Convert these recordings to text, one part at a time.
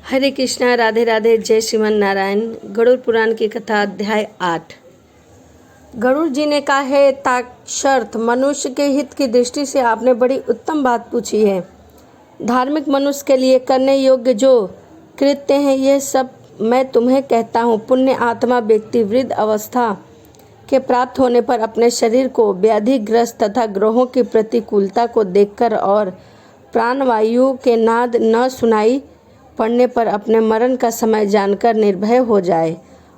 हरे कृष्णा, राधे राधे, जय श्रीमन नारायण। गरुड़ पुराण की कथा, अध्याय 8। गरुड़ जी ने कहा, है ताक्षर्थ, मनुष्य के हित की दृष्टि से आपने बड़ी उत्तम बात पूछी है। धार्मिक मनुष्य के लिए करने योग्य जो कृत्य हैं, यह सब मैं तुम्हें कहता हूँ। पुण्य आत्मा व्यक्ति वृद्ध अवस्था के प्राप्त होने पर अपने शरीर को व्याधिग्रस्त तथा ग्रहों की प्रतिकूलता को देखकर और प्राणवायु के नाद न सुनाई पड़ने पर अपने मरण का समय जानकर निर्भय हो जाए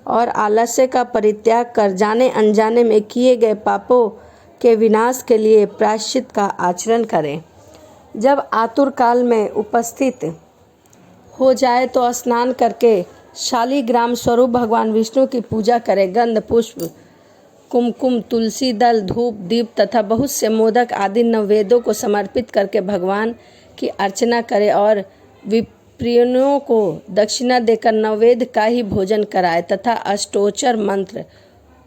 और आलस्य का परित्याग कर जाने अनजाने में किए गए पापों के विनाश के लिए प्रायश्चित का आचरण करें। जब आतुर काल में उपस्थित हो जाए तो स्नान करके शालिग्राम स्वरूप भगवान विष्णु की पूजा करें। गंध, पुष्प, कुमकुम, तुलसी दल, धूप, दीप तथा बहुत से मोदक आदि नववेदों को समर्पित करके भगवान की अर्चना करें और प्रियनों को दक्षिणा देकर नववेद का ही भोजन कराए तथा अष्टोच्चर मंत्र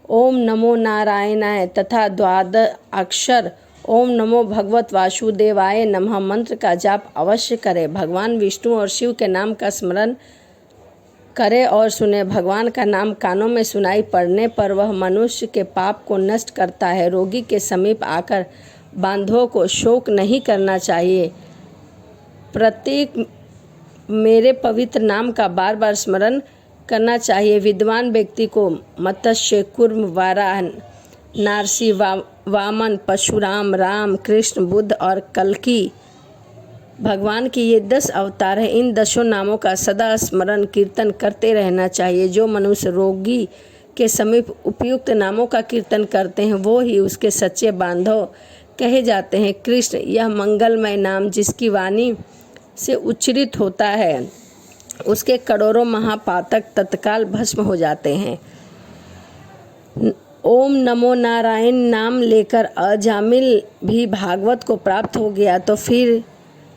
ओम नमो नारायणाय तथा द्वादशाक्षर ओम नमो भगवत वासुदेवाय नमः मंत्र का जाप अवश्य करे। भगवान विष्णु और शिव के नाम का स्मरण करे और सुने। भगवान का नाम कानों में सुनाई पड़ने पर वह मनुष्य के पाप को नष्ट करता है। रोगी के समीप आकर बांधवों को शोक नहीं करना चाहिए। प्रत्येक मेरे पवित्र नाम का बार बार स्मरण करना चाहिए। विद्वान व्यक्ति को मत्स्य, कूर्म, वाराह, नारसी, वामन, परशुराम, राम, कृष्ण, बुद्ध और कल्कि भगवान की ये 10 अवतार हैं। इन 10 नामों का सदा स्मरण कीर्तन करते रहना चाहिए। जो मनुष्य रोगी के समीप उपयुक्त नामों का कीर्तन करते हैं वो ही उसके सच्चे बांधव कहे जाते हैं। कृष्ण, यह मंगलमय नाम जिसकी वाणी से उच्चरित होता है उसके करोड़ों महापातक तत्काल भस्म हो जाते हैं। ओम नमो नारायण नाम लेकर अजामिल भी भागवत को प्राप्त हो गया तो फिर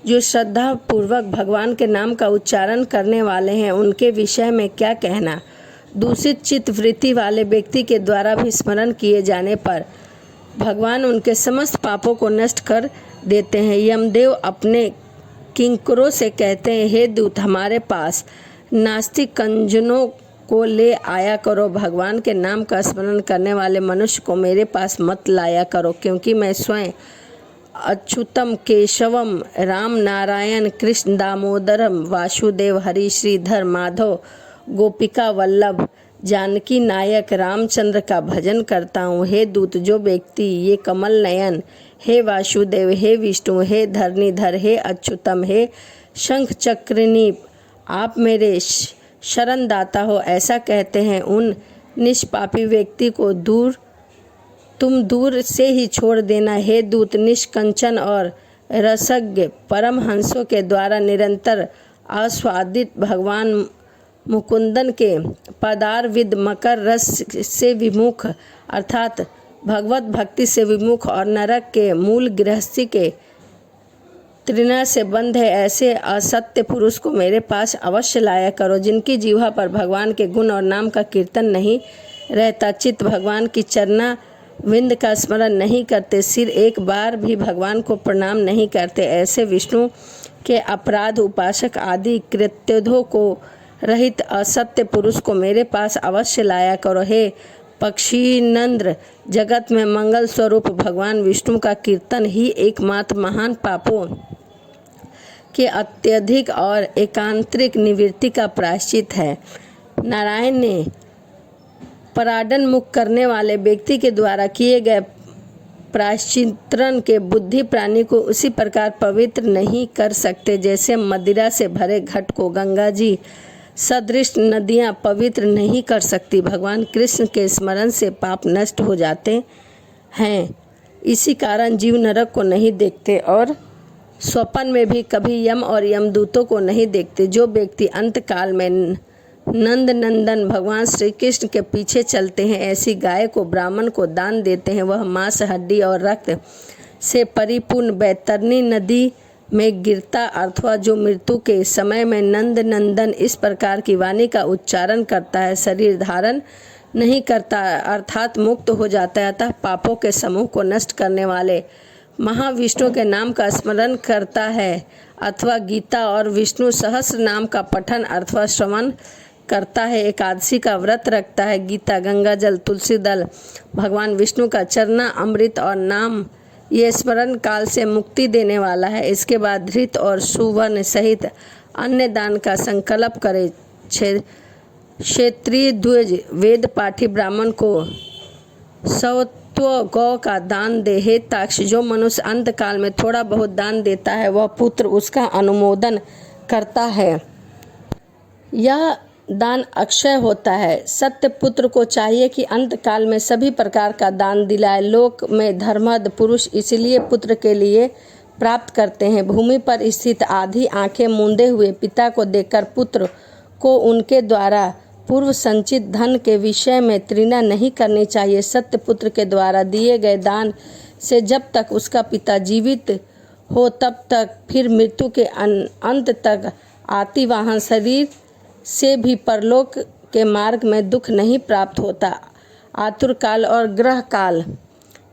जो श्रद्धा पूर्वक भगवान के नाम का उच्चारण करने वाले हैं उनके विषय में क्या कहना। दूषित चित्त वृत्ति वाले व्यक्ति के द्वारा भी स्मरण किए जाने पर भगवान उनके समस्त पापों को नष्ट कर देते हैं। यमदेव अपने किंकरों से कहते हैं, हे दूत, हमारे पास नास्तिक कंजनों को ले आया करो। भगवान के नाम का स्मरण करने वाले मनुष्य को मेरे पास मत लाया करो, क्योंकि मैं स्वयं अच्युतम, केशवम, राम, नारायण, कृष्ण, दामोदरम, वासुदेव, हरि, श्रीधर, माधव, गोपिका वल्लभ, जानकी नायक रामचंद्र का भजन करता हूँ। हे दूत, जो व्यक्ति ये कमल नयन, हे वासुदेव, हे विष्णु, हे धरणीधर, हे अच्युतम, हे शंख चक्रनी, आप मेरे शरण दाता हो, ऐसा कहते हैं, उन निष्पापी व्यक्ति को तुम दूर से ही छोड़ देना। हे दूत, निष्कंचन और रसज्ञ परमहंसों के द्वारा निरंतर आस्वादित भगवान मुकुंदन के पदारविद मकर रस से विमुख अर्थात भगवत भक्ति से विमुख और नरक के मूल गृहस्थी के तृणा से बंध है ऐसे असत्य पुरुष को मेरे पास अवश्य लाया करो। जिनकी जीवा पर भगवान के गुण और नाम का कीर्तन नहीं रहता, चित्त भगवान की चरना विंद का स्मरण नहीं करते, सिर एक बार भी भगवान को प्रणाम नहीं करते, ऐसे विष्णु के अपराध उपासक आदि कृत्यों को रहित असत्य पुरुष को मेरे पास अवश्य लाया करो। हे पक्षी नंद्र, जगत में मंगल स्वरूप भगवान विष्णु का कीर्तन ही एकमात्र महान पापों के अत्यधिक और एकांतरिक निवृत्ति का प्रायश्चित है। नारायण ने पराडन मुक्त करने वाले व्यक्ति के द्वारा किए गए प्रायश्चित्रण के बुद्धि प्राणी को उसी प्रकार पवित्र नहीं कर सकते जैसे मदिरा से भरे घट को गंगा जी सदृश नदियाँ पवित्र नहीं कर सकती। भगवान कृष्ण के स्मरण से पाप नष्ट हो जाते हैं। इसी कारण जीव नरक को नहीं देखते और स्वप्न में भी कभी यम और यमदूतों को नहीं देखते। जो व्यक्ति अंत काल में नंद नंदन भगवान श्री कृष्ण के पीछे चलते हैं, ऐसी गाय को ब्राह्मण को दान देते हैं, वह मांस, हड्डी और रक्त से परिपूर्ण बैतरणी नदी में गिरता अथवा जो मृत्यु के समय में नंद नंदन इस प्रकार की वाणी का उच्चारण करता है, शरीर धारण नहीं करता अर्थात मुक्त हो जाता है। अतः पापों के समूह को नष्ट करने वाले महाविष्णु के नाम का स्मरण करता है अथवा गीता और विष्णु सहस्र नाम का पठन अथवा श्रवण करता है, एकादशी का व्रत रखता है, गीता, गंगा जल, तुलसी दल, भगवान विष्णु का चरना अमृत और नाम ये स्मरण काल से मुक्ति देने वाला है। इसके बाद धृत और सुवर्ण सहित अन्य दान का संकल्प करे। क्षेत्रीय ध्वज वेद पाठी ब्राह्मण को सत्व गौ का दान दे। हे ताक्ष, जो मनुष्य अंत काल में थोड़ा बहुत दान देता है वह पुत्र उसका अनुमोदन करता है, यह दान अक्षय होता है। सत्य पुत्र को चाहिए कि अंत काल में सभी प्रकार का दान दिलाए। लोक में धर्मद पुरुष इसलिए पुत्र के लिए प्राप्त करते हैं। भूमि पर स्थित आधी आंखें मूंदे हुए पिता को देखकर पुत्र को उनके द्वारा पूर्व संचित धन के विषय में तृणा नहीं करनी चाहिए। सत्य पुत्र के द्वारा दिए गए दान से जब तक उसका पिता जीवित हो तब तक, फिर मृत्यु के अंत तक आती वाहन शरीर से भी परलोक के मार्ग में दुख नहीं प्राप्त होता। आतुर काल और ग्रह काल,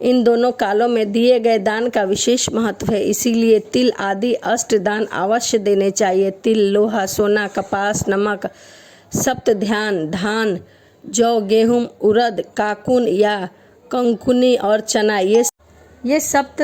इन दोनों कालों में दिए गए दान का विशेष महत्व है। इसीलिए तिल आदि अष्ट दान अवश्य देने चाहिए। तिल, लोहा, सोना, कपास, नमक, सप्त ध्यान, धान, जौ, गेहूं, उड़द, काकुन या कंकुनी और चना, ये सप्त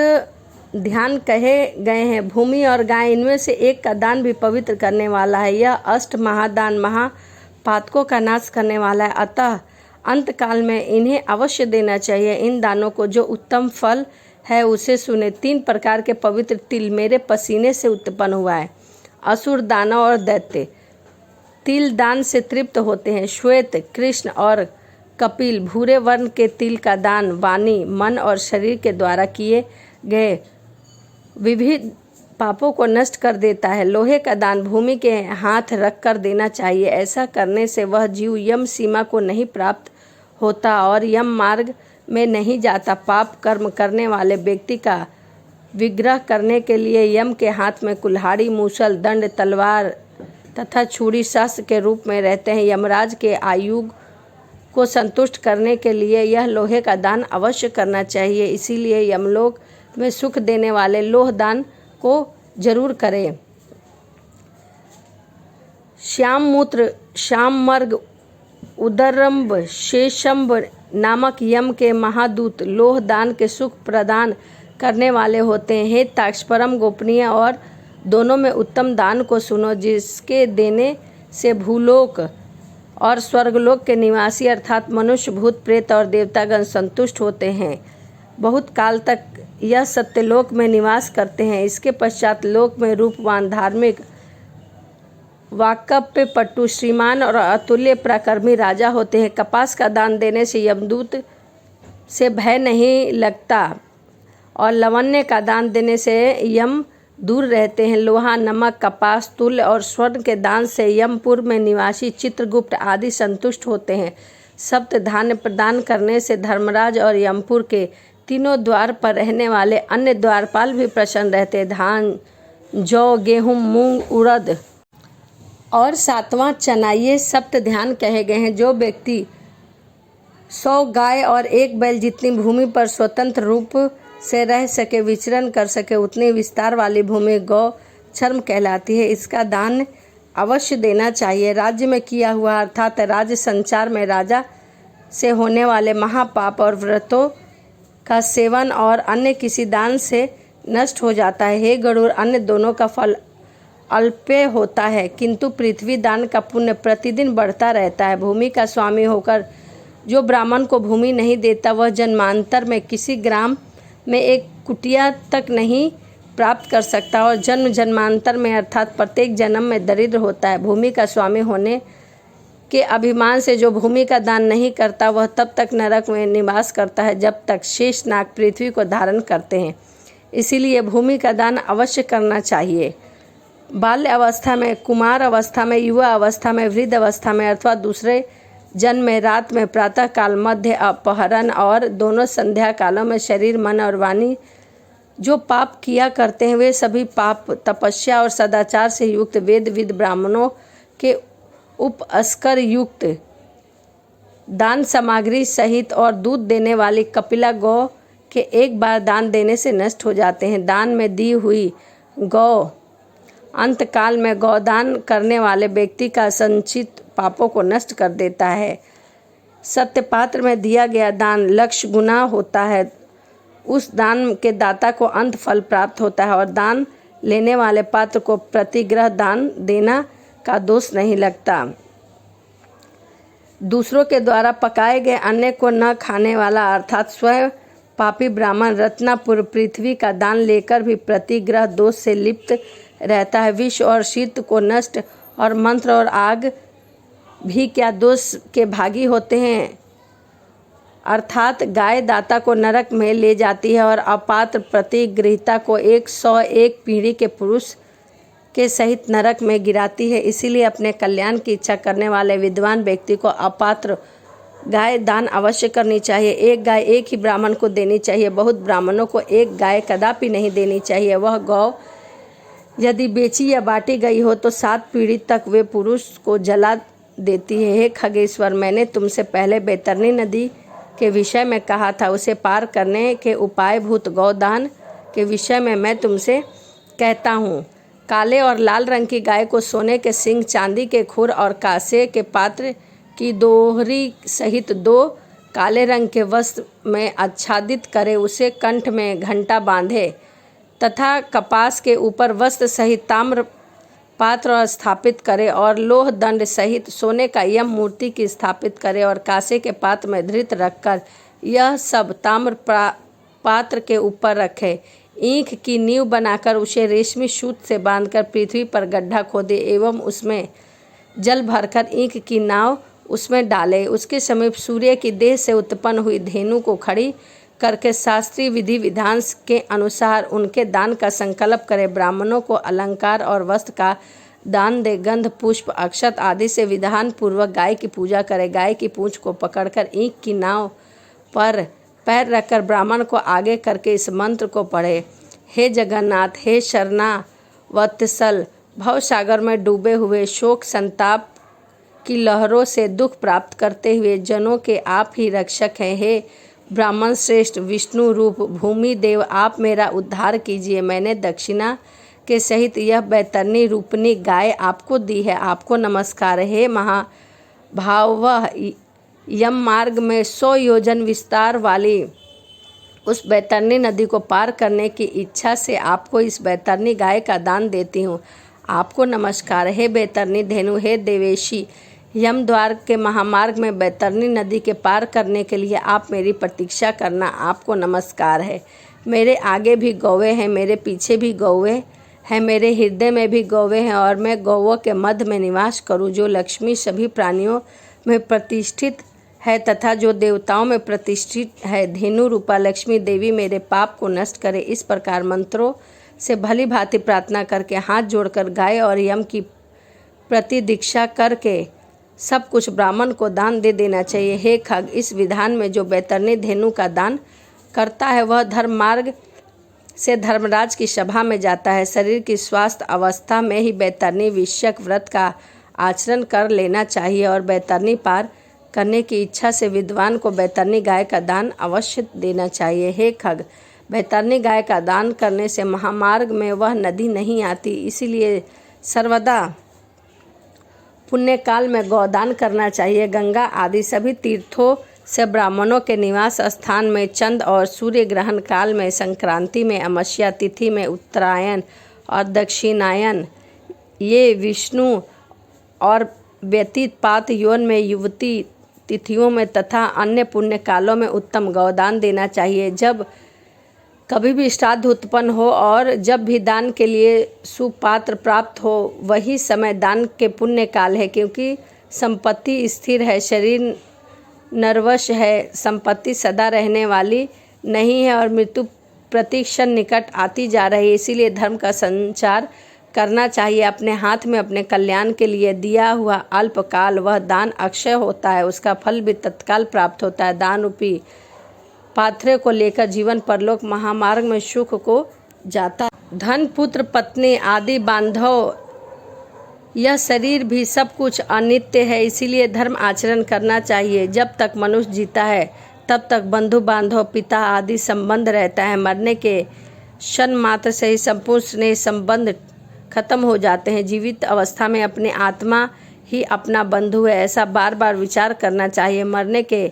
ध्यान कहे गए हैं। भूमि और गाय, इनमें से एक का दान भी पवित्र करने वाला है। यह अष्ट महादान महापातकों का नाश करने वाला है, अतः अंत काल में इन्हें अवश्य देना चाहिए। इन दानों को जो उत्तम फल है उसे सुने। 3 प्रकार के पवित्र तिल मेरे पसीने से उत्पन्न हुआ है। असुर, दानव और दैत्य तिल दान से तृप्त होते हैं। श्वेत, कृष्ण और कपिल भूरे वर्ण के तिल का दान वाणी, मन और शरीर के द्वारा किए गए विविध पापों को नष्ट कर देता है। लोहे का दान भूमि के हाथ रख कर देना चाहिए। ऐसा करने से वह जीव यम सीमा को नहीं प्राप्त होता और यम मार्ग में नहीं जाता। पाप कर्म करने वाले व्यक्ति का विग्रह करने के लिए यम के हाथ में कुल्हाड़ी, मूसल, दंड, तलवार तथा छुरी शस्त्र के रूप में रहते हैं। यमराज के आयुग को संतुष्ट करने के लिए यह लोहे का दान अवश्य करना चाहिए। इसीलिए यमलोक में सुख देने वाले लोह दान को जरूर करें। श्याम मूत्र, श्याम मर्ग, उदरम्भ, शेषम्भ नामक यम के महादूत लोह दान के सुख प्रदान करने वाले होते हैं। हे ताक्ष, परम गोपनीय और दोनों में उत्तम दान को सुनो, जिसके देने से भूलोक और स्वर्गलोक के निवासी अर्थात मनुष्य, भूत, प्रेत और देवतागण संतुष्ट होते हैं। बहुत काल तक यह सत्यलोक में निवास करते हैं। इसके पश्चात लोक में रूपवान, धार्मिक, वाक्पय पट्टू, श्रीमान और अतुल्य पराक्रमी राजा होते हैं। कपास का दान देने से यमदूत से भय नहीं लगता और लवण्य का दान देने से यम दूर रहते हैं। लोहा, नमक, कपास, तुल्य और स्वर्ण के दान से यमपुर में निवासी चित्रगुप्त आदि संतुष्ट होते हैं। सप्त धान्य प्रदान करने से धर्मराज और यमपुर के तीनों द्वार पर रहने वाले अन्य द्वारपाल भी प्रसन्न रहते हैं। धान, जौ, गेहूं, मूंग, उड़द और 7वां चना, ये सप्त ध्यान कहे गए हैं। जो व्यक्ति 100 गाय और 1 बैल जितनी भूमि पर स्वतंत्र रूप से रह सके, विचरण कर सके, उतनी विस्तार वाली भूमि गौ छर्म कहलाती है। इसका दान अवश्य देना चाहिए। राज्य में किया हुआ अर्थात राज्य संचार में राजा से होने वाले महापाप और व्रतों का सेवन और अन्य किसी दान से नष्ट हो जाता है। हे गरुड़, अन्य दोनों का फल अल्पे होता है, किंतु पृथ्वी दान का पुण्य प्रतिदिन बढ़ता रहता है। भूमि का स्वामी होकर जो ब्राह्मण को भूमि नहीं देता, वह जन्मांतर में किसी ग्राम में एक कुटिया तक नहीं प्राप्त कर सकता और जन्म जन्मांतर में अर्थात प्रत्येक जन्म में दरिद्र होता है। भूमि का स्वामी होने के अभिमान से जो भूमि का दान नहीं करता, वह तब तक नरक में निवास करता है जब तक शेष नाग पृथ्वी को धारण करते हैं। इसीलिए भूमि का दान अवश्य करना चाहिए। बाल्य अवस्था में, कुमार अवस्था में, युवा अवस्था में, वृद्ध अवस्था में अथवा दूसरे जन्म में, रात में, प्रातः काल, मध्य, अपहरण और दोनों संध्या कालों में शरीर, मन और वाणी जो पाप किया करते हैं, वे सभी पाप तपस्या और सदाचार से युक्त वेद विद ब्राह्मणों के उपस्कर युक्त दान सामग्री सहित और दूध देने वाली कपिला गौ के एक बार दान देने से नष्ट हो जाते हैं। दान में दी हुई गौ अंतकाल में गौदान करने वाले व्यक्ति का संचित पापों को नष्ट कर देता है। सत्य पात्र में दिया गया दान लक्ष्य गुना होता है। उस दान के दाता को अंत फल प्राप्त होता है और दान लेने वाले पात्र को प्रतिग्रह दान देना का दोष नहीं लगता। दूसरों के द्वारा पकाए गए अन्न को न खाने वाला अर्थात स्वयं पापी ब्राह्मण रत्नापुर पृथ्वी का दान लेकर भी प्रतिग्रह दोष से लिप्त रहता है। विष और शीत को नष्ट और मंत्र और आग भी क्या दोष के भागी होते हैं। अर्थात गाय दाता को नरक में ले जाती है और अपात्र प्रतिगृहिता को 101 पीढ़ी के पुरुष के सहित नरक में गिराती है। इसीलिए अपने कल्याण की इच्छा करने वाले विद्वान व्यक्ति को अपात्र गाय दान अवश्य करनी चाहिए। एक गाय एक ही ब्राह्मण को देनी चाहिए। बहुत ब्राह्मणों को एक गाय कदापि नहीं देनी चाहिए। वह गौ यदि बेची या बांटी गई हो तो 7 पीढ़ी तक वे पुरुष को जला देती है। हे खगेश्वर, मैंने तुमसे पहले बैतरणी नदी के विषय में कहा था, उसे पार करने के उपाय भूत गौदान के विषय में मैं तुमसे कहता हूँ। काले और लाल रंग की गाय को सोने के सींग, चांदी के खुर और कांसे के पात्र की दोहरी सहित 2 काले रंग के वस्त्र में आच्छादित करे, उसे कंठ में घंटा बांधे तथा कपास के ऊपर वस्त्र सहित ताम्र पात्र और स्थापित करे और लोह दंड सहित सोने का यम मूर्ति की स्थापित करे और कांसे के पात्र में धृत रखकर यह सब ताम्र पात्र के ऊपर रखे। ईंख की नींव बनाकर उसे रेशमी सूत से बांधकर पृथ्वी पर गड्ढा खोदे एवं उसमें जल भरकर ईंख की नाव उसमें डाले। उसके समीप सूर्य की देह से उत्पन्न हुई धेनु को खड़ी करके शास्त्रीय विधि विधान के अनुसार उनके दान का संकल्प करे। ब्राह्मणों को अलंकार और वस्त्र का दान दे। गंध पुष्प अक्षत आदि से विधान पूर्वक गाय की पूजा करे। गाय की पूंछ को पकड़कर ईंख की नाव पर पैर रखकर ब्राह्मण को आगे करके इस मंत्र को पढ़े। हे जगन्नाथ, हे शरणा वत्सल, भवसागर में डूबे हुए शोक संताप की लहरों से दुख प्राप्त करते हुए जनों के आप ही रक्षक हैं। हे ब्राह्मण श्रेष्ठ विष्णु रूप भूमि देव, आप मेरा उद्धार कीजिए। मैंने दक्षिणा के सहित यह बैतरणी रूपनी गाय आपको दी है, आपको नमस्कार। हे महाभाव, यम मार्ग में 100 योजन विस्तार वाली उस बैतरणी नदी को पार करने की इच्छा से आपको इस बैतरणी गाय का दान देती हूँ, आपको नमस्कार। हे बैतरणी धेनु, हे देवेशी, यम द्वार के महामार्ग में बैतरणी नदी के पार करने के लिए आप मेरी प्रतीक्षा करना, आपको नमस्कार है। मेरे आगे भी गौवे हैं, मेरे पीछे भी गौवे हैं, मेरे हृदय में भी गौवे हैं और मैं गौवों के मध्य में निवास करूं। जो लक्ष्मी सभी प्राणियों में प्रतिष्ठित है तथा जो देवताओं में प्रतिष्ठित है, धेनु रूपा लक्ष्मी देवी मेरे पाप को नष्ट करे। इस प्रकार मंत्रों से भली भांति प्रार्थना करके हाथ जोड़कर गाय और यम की प्रतिदीक्षा करके सब कुछ ब्राह्मण को दान दे देना चाहिए। हे खग, इस विधान में जो बैतरणी धेनु का दान करता है वह धर्म मार्ग से धर्मराज की सभा में जाता है। शरीर की स्वास्थ्य अवस्था में ही बैतरणी विषयक व्रत का आचरण कर लेना चाहिए और बैतरणी पार करने की इच्छा से विद्वान को बैतरणी गाय का दान अवश्य देना चाहिए। हे खग, बैतरणी गाय का दान करने से महामार्ग में वह नदी नहीं आती, इसीलिए सर्वदा पुण्य काल में गौदान करना चाहिए। गंगा आदि सभी तीर्थों से ब्राह्मणों के निवास स्थान में चंद्र और सूर्य ग्रहण काल में, संक्रांति में, अमावस्या तिथि में, उत्तरायण और दक्षिणायन, ये विष्णु और व्यतीत पात योन में, युवती तिथियों में तथा अन्य पुण्य कालों में उत्तम गौदान देना चाहिए। जब कभी भी श्राद्ध उत्पन्न हो और जब भी दान के लिए सुपात्र प्राप्त हो, वही समय दान के पुण्य काल है, क्योंकि संपत्ति स्थिर है, शरीर नरवश है, संपत्ति सदा रहने वाली नहीं है और मृत्यु प्रतिक्षण निकट आती जा रही है। इसीलिए धर्म का संचार करना चाहिए। अपने हाथ में अपने कल्याण के लिए दिया हुआ अल्पकाल वह दान अक्षय होता है, उसका फल भी तत्काल प्राप्त होता है। दान रूपी पात्रे को लेकर जीवन परलोक महामार्ग में सुख को जाता है। धन पुत्र पत्नी आदि बांधव, यह शरीर भी सब कुछ अनित्य है, इसीलिए धर्म आचरण करना चाहिए। जब तक मनुष्य जीता है तब तक बंधु बांधव, पिता आदि संबंध रहता है। मरने के क्षण मात्र से ही संपूर्ण स्नेह संबंध खत्म हो जाते हैं। जीवित अवस्था में अपनी आत्मा ही अपना बंधु है, ऐसा बार बार विचार करना चाहिए। मरने के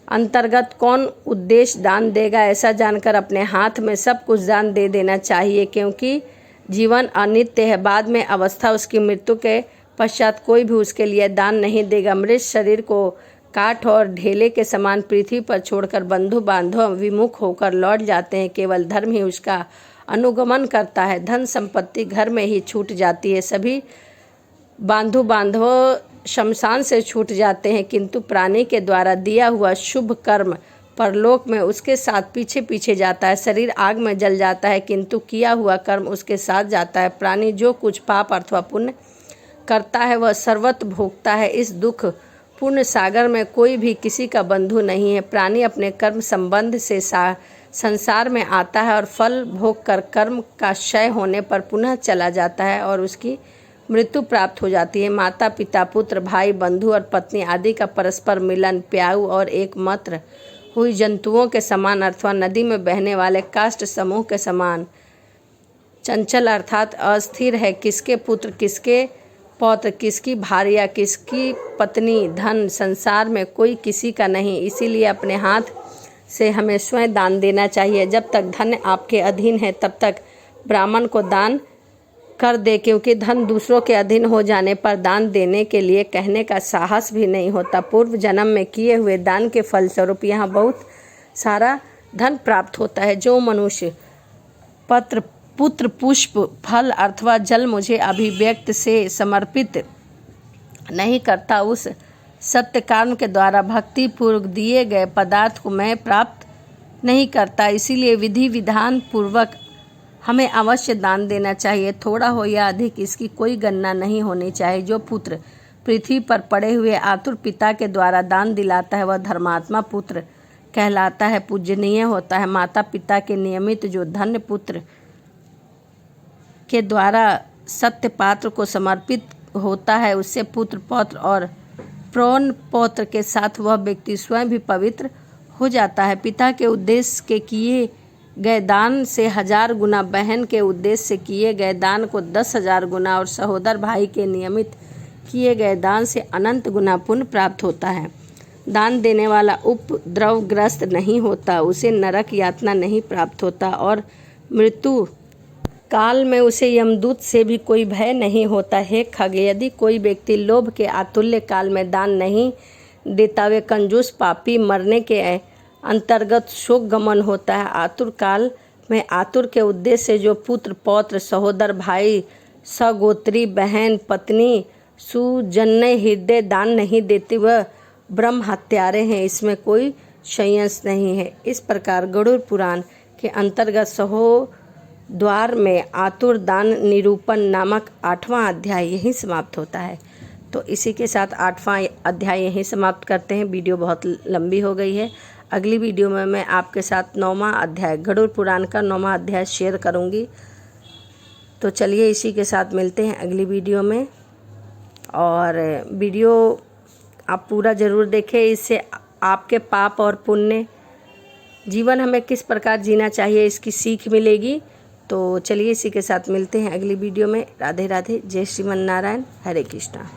अंतर्गत कौन उद्देश्य दान देगा, ऐसा जानकर अपने हाथ में सब कुछ दान दे देना चाहिए, क्योंकि जीवन अनित्य है। बाद में अवस्था उसकी मृत्यु के पश्चात कोई भी उसके लिए दान नहीं देगा। मृत शरीर को काठ और ढेले के समान पृथ्वी पर छोड़कर बंधु बांधव विमुख होकर लौट जाते हैं। केवल धर्म ही उसका अनुगमन करता है। धन संपत्ति घर में ही छूट जाती है। सभी बंधु बांधव शमशान से छूट जाते हैं, किंतु प्राणी के द्वारा दिया हुआ शुभ कर्म परलोक में उसके साथ पीछे पीछे जाता है। शरीर आग में जल जाता है, किंतु किया हुआ कर्म उसके साथ जाता है। प्राणी जो कुछ पाप अथवा पुण्य करता है वह सर्वत्र भोगता है। इस दुख पूर्ण सागर में कोई भी किसी का बंधु नहीं है। प्राणी अपने कर्म संबंध से संसार में आता है और फल भोग कर कर्म का क्षय होने पर पुनः चला जाता है और उसकी मृत्यु प्राप्त हो जाती है। माता पिता, पुत्र, भाई, बंधु और पत्नी आदि का परस्पर मिलन प्याऊ और एकमात्र हुई जंतुओं के समान अथवा नदी में बहने वाले काष्ठ समूह के समान चंचल अर्थात अस्थिर है। किसके पुत्र, किसके पौत्र, किसकी भार्या, किसकी पत्नी, धन संसार में कोई किसी का नहीं। इसीलिए अपने हाथ से हमें स्वयं दान देना चाहिए। जब तक धन आपके अधीन है तब तक ब्राह्मण को दान कर दे, क्योंकि धन दूसरों के अधीन हो जाने पर दान देने के लिए कहने का साहस भी नहीं होता। पूर्व जन्म में किए हुए दान के फलस्वरूप यहाँ बहुत सारा धन प्राप्त होता है। जो मनुष्य पत्र, पुत्र, पुष्प, फल अथवा जल मुझे अभिव्यक्त से समर्पित नहीं करता, उस सत्य कर्म के द्वारा भक्ति पूर्वक दिए गए पदार्थ को मैं प्राप्त नहीं करता। इसीलिए विधि विधान पूर्वक हमें अवश्य दान देना चाहिए। थोड़ा हो या अधिक इसकी कोई गणना नहीं होनी चाहिए। जो पुत्र पृथ्वी पर पड़े हुए आतुर पिता के द्वारा दान दिलाता है वह धर्मात्मा पुत्र कहलाता है, पूजनीय होता है। माता पिता के नियमित जो धन्य पुत्र के द्वारा सत्य पात्र को समर्पित होता है, उससे पुत्र पौत्र और प्रौण पौत्र के साथ वह व्यक्ति स्वयं भी पवित्र हो जाता है। पिता के उद्देश्य के किए गए दान से 1000 गुना, बहन के उद्देश्य से किए गए दान को 10,000 गुना और सहोदर भाई के नियमित किए गए दान से अनंत गुना पुण्य प्राप्त होता है। दान देने वाला उपद्रवग्रस्त नहीं होता, उसे नरक यातना नहीं प्राप्त होता और मृत्यु काल में उसे यमदूत से भी कोई भय नहीं होता। हे खगे, यदि कोई व्यक्ति लोभ के अतुल्य काल में दान नहीं देता, वे कंजूस पापी मरने के अंतर्गत शोक गमन होता है। आतुर काल में आतुर के उद्देश्य से जो पुत्र पौत्र, सहोदर भाई, सगोत्री, बहन, पत्नी, सुजन्य हृदय दान नहीं देते वह ब्रह्म हत्यारे हैं, इसमें कोई संशय नहीं है। इस प्रकार गरुड़ पुराण के अंतर्गत सहोद्वार में आतुर दान निरूपण नामक 8वां अध्याय यहीं समाप्त होता है। तो इसी के साथ 8वां अध्याय यहीं समाप्त करते हैं। वीडियो बहुत लंबी हो गई है। अगली वीडियो में मैं आपके साथ 9वां अध्याय, गरुड़ पुराण का 9वां अध्याय शेयर करूंगी। तो चलिए इसी के साथ मिलते हैं अगली वीडियो में। और वीडियो आप पूरा ज़रूर देखें, इससे आपके पाप और पुण्य जीवन हमें किस प्रकार जीना चाहिए इसकी सीख मिलेगी। तो चलिए इसी के साथ मिलते हैं अगली वीडियो में। राधे राधे, जय श्रीमन नारायण, हरे कृष्णा।